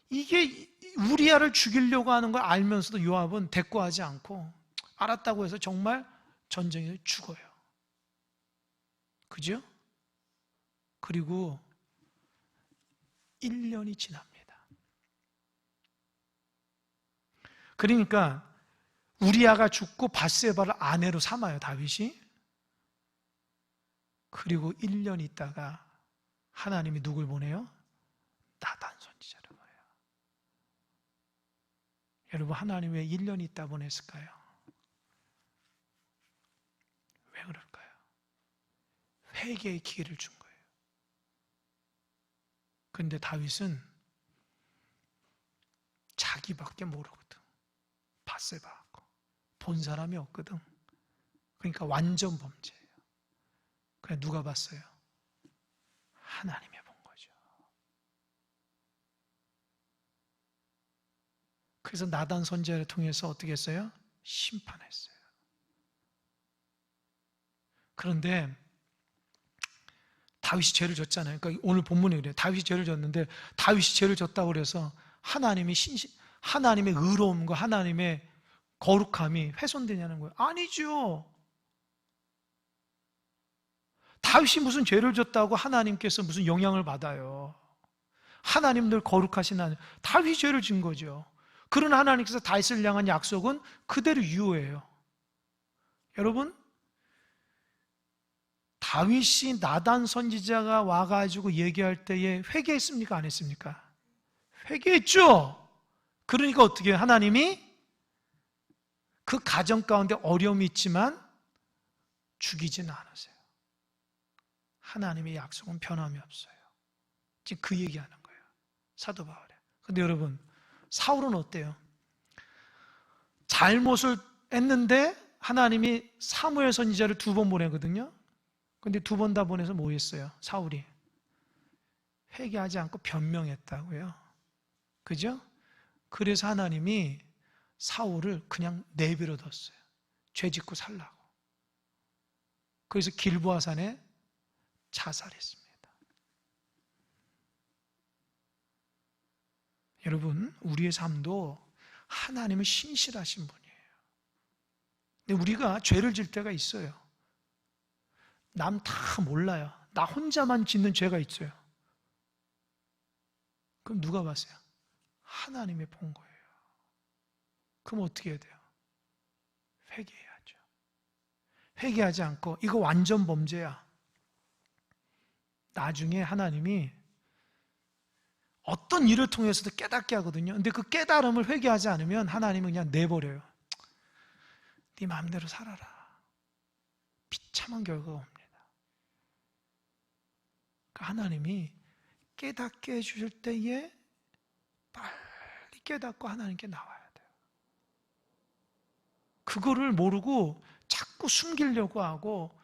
이게 우리아를 죽이려고 하는 걸 알면서도 요압은 대꾸하지 않고 알았다고 해서 정말 전쟁에서 죽어요. 그죠? 그리고 1년이 지납니다. 그러니까 우리아가 죽고 밧세바를 아내로 삼아요, 다윗이. 그리고 1년 있다가 하나님이 누굴 보내요? 나단 선지자를 보내요. 여러분, 하나님 왜 1년 있다 보냈을까요? 왜 그럴까요? 회개의 기회를 준 거예요. 그런데 다윗은 자기밖에 모르거든. 밧세바하고 본 사람이 없거든. 그러니까 완전 범죄예요. 그래, 누가 봤어요? 하나님이 본 거죠. 그래서 나단 선지자를 통해서 어떻게 했어요? 심판했어요. 그런데 다윗이 죄를 졌잖아요. 그러니까 오늘 본문에 그래요. 다윗이 죄를 졌는데 다윗이 죄를 졌다고 그래서 하나님의 의로움과 하나님의 거룩함이 훼손되냐는 거예요. 아니죠. 다윗이 무슨 죄를 졌다고 하나님께서 무슨 영향을 받아요. 하나님 늘 거룩하신 하나님. 다윗이 죄를 진 거죠. 그러나 하나님께서 다윗을 향한 약속은 그대로 유효해요. 여러분, 다윗이 나단 선지자가 와가지고 얘기할 때에 회개했습니까? 안 했습니까? 회개했죠. 그러니까 어떻게 해요? 하나님이 그 가정 가운데 어려움이 있지만 죽이지는 않으세요. 하나님의 약속은 변함이 없어요. 지금 그 얘기하는 거예요. 사도 바울이. 근데 여러분, 사울은 어때요? 잘못을 했는데 하나님이 사무엘 선지자를 2번 보내거든요. 근데 2번 다 보내서 뭐 했어요? 사울이 회개하지 않고 변명했다고요. 그죠? 그래서 하나님이 사울을 그냥 내버려 뒀어요. 죄 짓고 살라고. 그래서 길보아산에 자살했습니다. 여러분, 우리의 삶도 하나님은 신실하신 분이에요. 근데 우리가 죄를 질 때가 있어요. 남 다 몰라요. 나 혼자만 짓는 죄가 있어요. 그럼 누가 봤어요? 하나님이 본 거예요. 그럼 어떻게 해야 돼요? 회개해야죠. 회개하지 않고 이거 완전 범죄야. 나중에 하나님이 어떤 일을 통해서도 깨닫게 하거든요. 근데 그 깨달음을 회개하지 않으면 하나님은 그냥 내버려요. 네 마음대로 살아라. 비참한 결과가 옵니다. 그러니까 하나님이 깨닫게 해주실 때에 빨리 깨닫고 하나님께 나와야 돼요. 그거를 모르고 자꾸 숨기려고 하고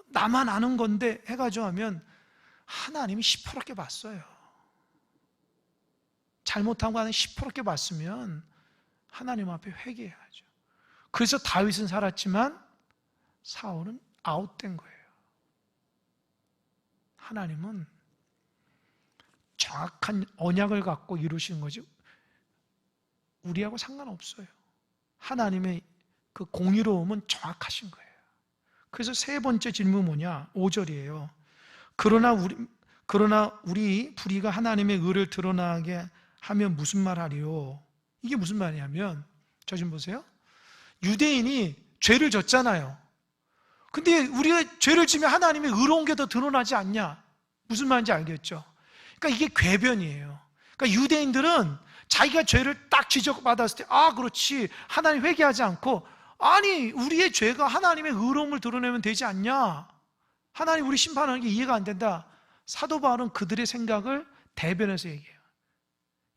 나만 아는 건데 해가지고 하면 하나님이 시퍼렇게 봤어요. 잘못한 거 하나 시퍼렇게 봤으면 하나님 앞에 회개해야죠. 그래서 다윗은 살았지만 사울은 아웃된 거예요. 하나님은 정확한 언약을 갖고 이루신 거지 우리하고 상관없어요. 하나님의 그 공의로움은 정확하신 거예요. 그래서 세 번째 질문 뭐냐? 5절이에요. 그러나 우리 불의가 하나님의 의를 드러나게 하면 무슨 말 하리요? 이게 무슨 말이냐면 저 좀 보세요. 유대인이 죄를 졌잖아요. 근데 우리가 죄를 지면 하나님의 의로운 게 더 드러나지 않냐? 무슨 말인지 알겠죠? 그러니까 이게 궤변이에요. 그러니까 유대인들은 자기가 죄를 딱 지적받았을 때 그렇지. 하나님 회개하지 않고 아니 우리의 죄가 하나님의 의로움을 드러내면 되지 않냐? 하나님 우리 심판하는 게 이해가 안 된다. 사도 바울은 그들의 생각을 대변해서 얘기해요.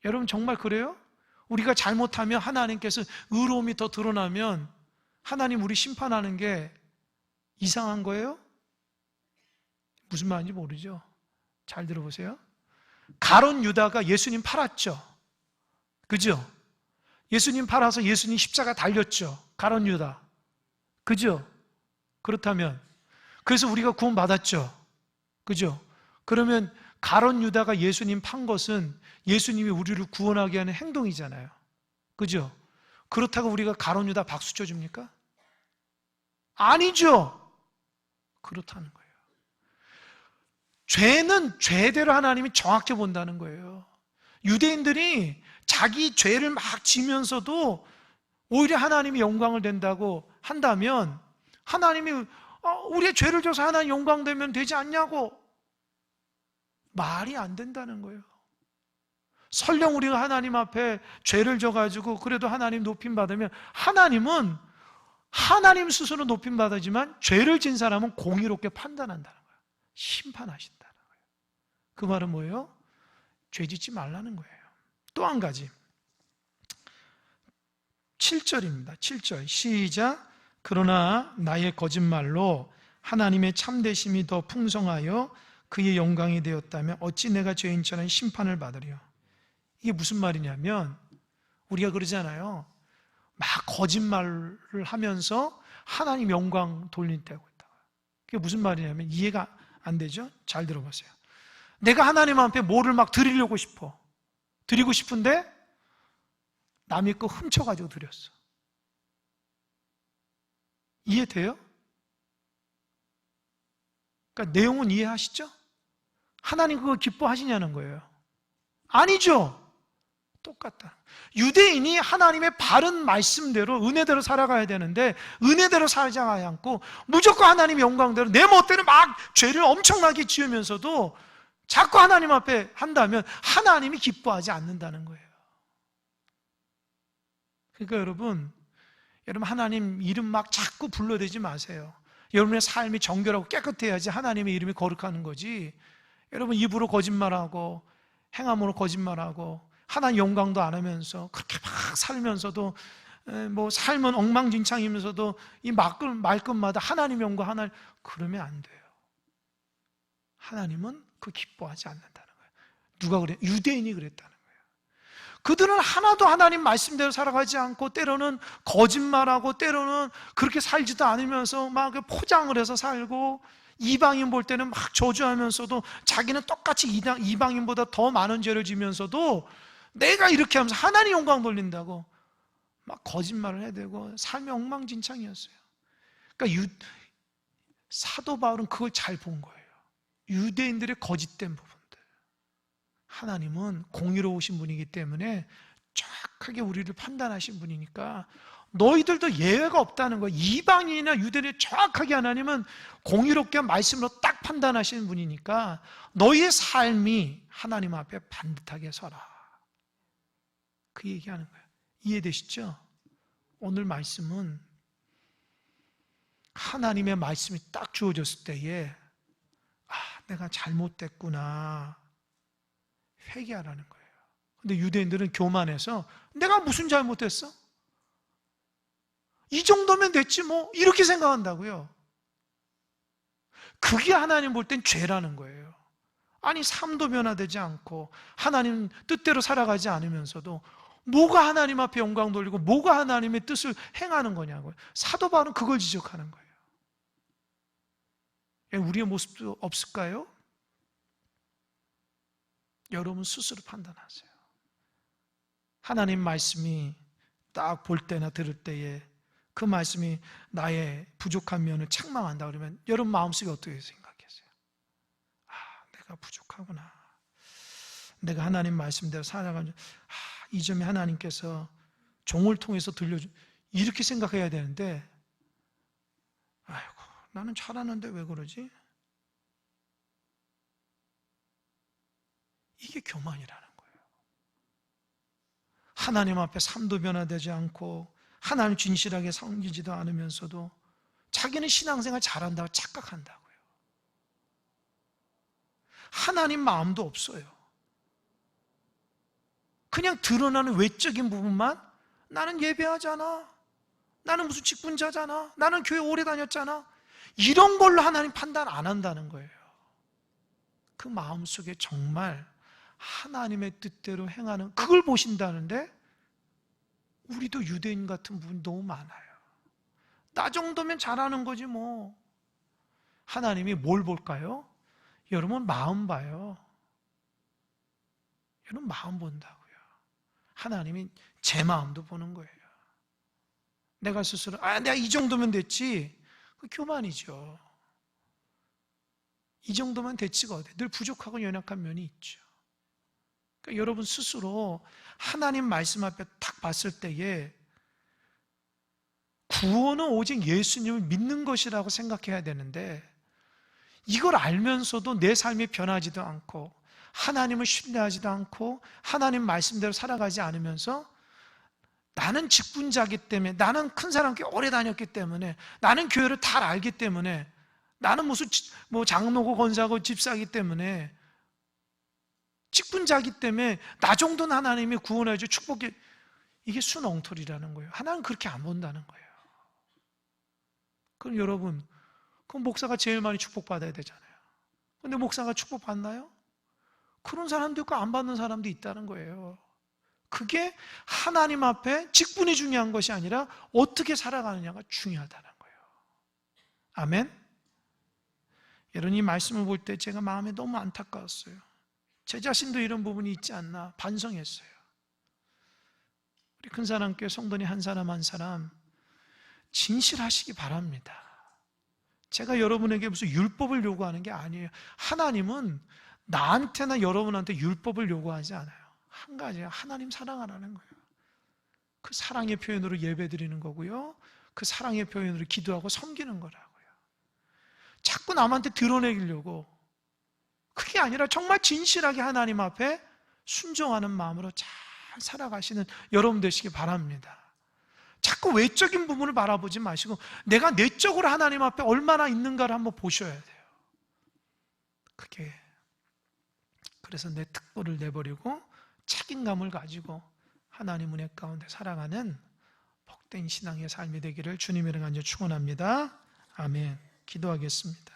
여러분 정말 그래요? 우리가 잘못하면 하나님께서 의로움이 더 드러나면 하나님 우리 심판하는 게 이상한 거예요? 무슨 말인지 모르죠? 잘 들어보세요. 가룟 유다가 예수님 팔았죠. 그죠? 예수님 팔아서 예수님 십자가 달렸죠. 가룟 유다. 그죠? 그렇다면 그래서 우리가 구원 받았죠. 그죠? 그러면 가룟 유다가 예수님 판 것은 예수님이 우리를 구원하게 하는 행동이잖아요. 그죠? 그렇다고 우리가 가룟 유다 박수 쳐줍니까? 아니죠. 그렇다는 거예요. 죄는 죄대로 하나님이 정확히 본다는 거예요. 유대인들이 자기 죄를 막 지면서도 오히려 하나님이 영광을 낸다고 한다면 하나님이 우리의 죄를 져서 하나님 영광 되면 되지 않냐고 말이 안 된다는 거예요. 설령 우리가 하나님 앞에 죄를 져가지고 그래도 하나님 높임 받으면 하나님은 하나님 스스로 높임 받았지만 죄를 진 사람은 공의롭게 판단한다는 거예요. 심판하신다는 거예요. 그 말은 뭐예요? 죄 짓지 말라는 거예요. 또 한 가지 7절입니다. 7절 시작. 그러나 나의 거짓말로 하나님의 참되심이 더 풍성하여 그의 영광이 되었다면 어찌 내가 죄인처럼 심판을 받으리요. 이게 무슨 말이냐면 우리가 그러잖아요. 막 거짓말을 하면서 하나님 영광 돌릴 때가 있다. 그게 무슨 말이냐면 이해가 안 되죠? 잘 들어보세요. 내가 하나님 앞에 뭐를 막 드리려고 싶어. 드리고 싶은데 남의 거 훔쳐가지고 드렸어. 이해돼요? 그러니까 내용은 이해하시죠? 하나님 그거 기뻐하시냐는 거예요. 아니죠. 똑같다. 유대인이 하나님의 바른 말씀대로 은혜대로 살아가야 되는데 은혜대로 살지 않고 무조건 하나님 영광대로 내 멋대로 막 죄를 엄청나게 지으면서도 자꾸 하나님 앞에 한다면 하나님이 기뻐하지 않는다는 거예요. 그러니까 여러분 하나님 이름 막 자꾸 불러대지 마세요. 여러분의 삶이 정결하고 깨끗해야지 하나님의 이름이 거룩하는 거지. 여러분 입으로 거짓말하고 행함으로 거짓말하고 하나님 영광도 안 하면서 그렇게 막 살면서도 뭐 삶은 엉망진창이면서도 이 말끝마다 하나님 영과 하나님, 그러면 안 돼요. 하나님은 그 기뻐하지 않는다는 거예요. 누가 그래? 유대인이 그랬다는 거예요. 그들은 하나도 하나님 말씀대로 살아가지 않고 때로는 거짓말하고 때로는 그렇게 살지도 않으면서 막 포장을 해서 살고, 이방인 볼 때는 막 저주하면서도 자기는 똑같이 이방인보다 더 많은 죄를 지면서도 내가 이렇게 하면서 하나님 영광 돌린다고 막 거짓말을 해대고 삶이 엉망진창이었어요. 그러니까 사도 바울은 그걸 잘 본 거예요. 유대인들의 거짓된 부분들. 하나님은 공의로우신 분이기 때문에 정확하게 우리를 판단하신 분이니까 너희들도 예외가 없다는 거예요. 이방인이나 유대인을 정확하게 하나님은 공의롭게 말씀으로 딱 판단하시는 분이니까 너희의 삶이 하나님 앞에 반듯하게 서라. 그 얘기하는 거예요. 이해되시죠? 오늘 말씀은 하나님의 말씀이 딱 주어졌을 때에 내가 잘못됐구나 회개하라는 거예요. 근데 유대인들은 교만해서 내가 무슨 잘못했어? 이 정도면 됐지 뭐 이렇게 생각한다고요. 그게 하나님 볼 땐 죄라는 거예요. 아니 삶도 변화되지 않고 하나님 뜻대로 살아가지 않으면서도 뭐가 하나님 앞에 영광 돌리고 뭐가 하나님의 뜻을 행하는 거냐고요. 사도 바울은 그걸 지적하는 거예요. 우리의 모습도 없을까요? 여러분 스스로 판단하세요. 하나님 말씀이 딱 볼 때나 들을 때에 그 말씀이 나의 부족한 면을 책망한다 그러면 여러분 마음속에 어떻게 생각하세요? 내가 부족하구나. 내가 하나님 말씀대로 살아가는 이 점에 하나님께서 종을 통해서 들려준, 이렇게 생각해야 되는데 아이고 나는 잘하는데 왜 그러지? 이게 교만이라는 거예요. 하나님 앞에 삶도 변화되지 않고 하나님 진실하게 섬기지도 않으면서도 자기는 신앙생활 잘한다고 착각한다고요. 하나님 마음도 없어요. 그냥 드러나는 외적인 부분만 나는 예배하잖아, 나는 무슨 직분자잖아, 나는 교회 오래 다녔잖아, 이런 걸로 하나님 판단 안 한다는 거예요. 그 마음속에 정말 하나님의 뜻대로 행하는 그걸 보신다는데 우리도 유대인 같은 부분이 너무 많아요. 나 정도면 잘하는 거지 뭐. 하나님이 뭘 볼까요? 여러분 마음 봐요. 여러분 마음 본다고요. 하나님이 제 마음도 보는 거예요. 내가 스스로 내가 이 정도면 됐지, 그 교만이죠. 이 정도면 됐지가 어디, 늘 부족하고 연약한 면이 있죠. 그러니까 여러분 스스로 하나님 말씀 앞에 딱 봤을 때에 구원은 오직 예수님을 믿는 것이라고 생각해야 되는데 이걸 알면서도 내 삶이 변하지도 않고 하나님을 신뢰하지도 않고 하나님 말씀대로 살아가지 않으면서 나는 직분자기 때문에, 나는 큰 사람께 오래 다녔기 때문에, 나는 교회를 다 알기 때문에, 나는 무슨 뭐 장로고 권사고 집사기 때문에, 직분자기 때문에 나 정도는 하나님이 구원해 줘 축복해, 이게 순 엉터리라는 거예요. 하나님은 그렇게 안 본다는 거예요. 그럼 여러분, 그럼 목사가 제일 많이 축복받아야 되잖아요. 근데 목사가 축복받나요? 그런 사람도 있고 안 받는 사람도 있다는 거예요. 그게 하나님 앞에 직분이 중요한 것이 아니라 어떻게 살아가느냐가 중요하다는 거예요. 아멘? 여러분 이 말씀을 볼 때 제가 마음에 너무 안타까웠어요. 제 자신도 이런 부분이 있지 않나 반성했어요. 우리 큰사랑교회 성도님 한 사람 한 사람 진실하시기 바랍니다. 제가 여러분에게 무슨 율법을 요구하는 게 아니에요. 하나님은 나한테나 여러분한테 율법을 요구하지 않아요. 한 가지예요. 하나님 사랑하라는 거예요. 그 사랑의 표현으로 예배드리는 거고요, 그 사랑의 표현으로 기도하고 섬기는 거라고요. 자꾸 남한테 드러내려고, 그게 아니라 정말 진실하게 하나님 앞에 순종하는 마음으로 잘 살아가시는 여러분 되시기 바랍니다. 자꾸 외적인 부분을 바라보지 마시고 내가 내적으로 하나님 앞에 얼마나 있는가를 한번 보셔야 돼요. 그게 그래서 내 특권을 내버리고 책임감을 가지고 하나님 은혜 가운데 살아가는 복된 신앙의 삶이 되기를 주님의 이름 간절히 축원합니다. 아멘. 기도하겠습니다.